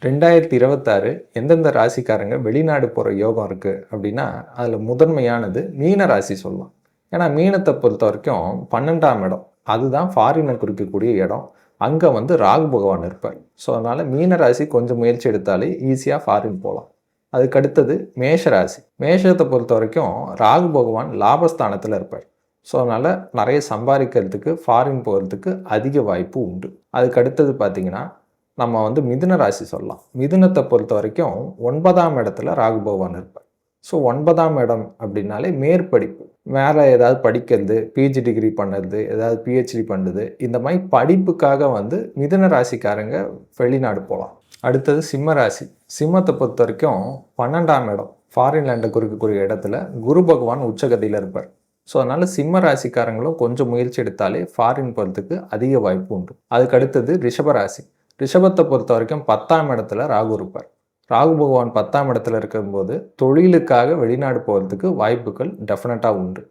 2026 எந்தெந்த ராசிக்காரங்க வெளிநாடு போகிற யோகம் இருக்குது அப்படின்னா அதில் முதன்மையானது மீன ராசி சொல்லலாம். ஏன்னா மீனத்தை பொறுத்த வரைக்கும் 12ஆம் இடம் அதுதான் ஃபாரினை குறிக்கக்கூடிய இடம். அங்கே வந்து ராகு பகவான் இருப்பார். ஸோ அதனால் மீன ராசி கொஞ்சம் முயற்சி எடுத்தாலே ஈஸியாக ஃபாரின் போகலாம். அதுக்கு அடுத்தது மேஷ ராசி. மேஷத்தை பொறுத்த வரைக்கும் ராகு பகவான் லாபஸ்தானத்தில் இருப்பார். ஸோ அதனால் நிறைய சம்பாதிக்கிறதுக்கு ஃபாரின் போகிறதுக்கு அதிக வாய்ப்பு உண்டு. அதுக்கு அடுத்தது பார்த்திங்கன்னா நம்ம வந்து மிதுன ராசி சொல்லலாம். மிதுனத்தை பொறுத்த வரைக்கும் 9ஆம் இடத்துல ராகு பகவான் இருப்பார். ஸோ 9ஆம் இடம் அப்படின்னாலே மேற்படிப்பு, மேலே ஏதாவது படிக்கிறது, பிஜி டிகிரி பண்ணுறது, ஏதாவது பிஹெச்டி பண்ணுறது, இந்த மாதிரி படிப்புக்காக வந்து மிதுன ராசிக்காரங்க வெளிநாடு போகலாம். அடுத்தது சிம்ம ராசி. சிம்மத்தை பொறுத்த வரைக்கும் 12ஆம் இடம் ஃபாரின் லேண்டை குறிக்கக்கூடிய இடத்துல குரு பகவான் உச்சகதியில் இருப்பார். ஸோ அதனால் சிம்ம ராசிக்காரங்களும் கொஞ்சம் முயற்சி எடுத்தாலே ஃபாரின் போகிறதுக்கு அதிக வாய்ப்பு உண்டு. அதுக்கு அடுத்தது ரிஷபராசி. ரிஷபத்தை பொறுத்த வரைக்கும் 10ஆம் இடத்துல ராகு இருப்பார். ராகு பகவான் 10ஆம் இடத்துல இருக்கும்போது தொழிலுக்காக வெளிநாடு போகிறதுக்கு வாய்ப்புகள் டெஃபினட்டாக உண்டு.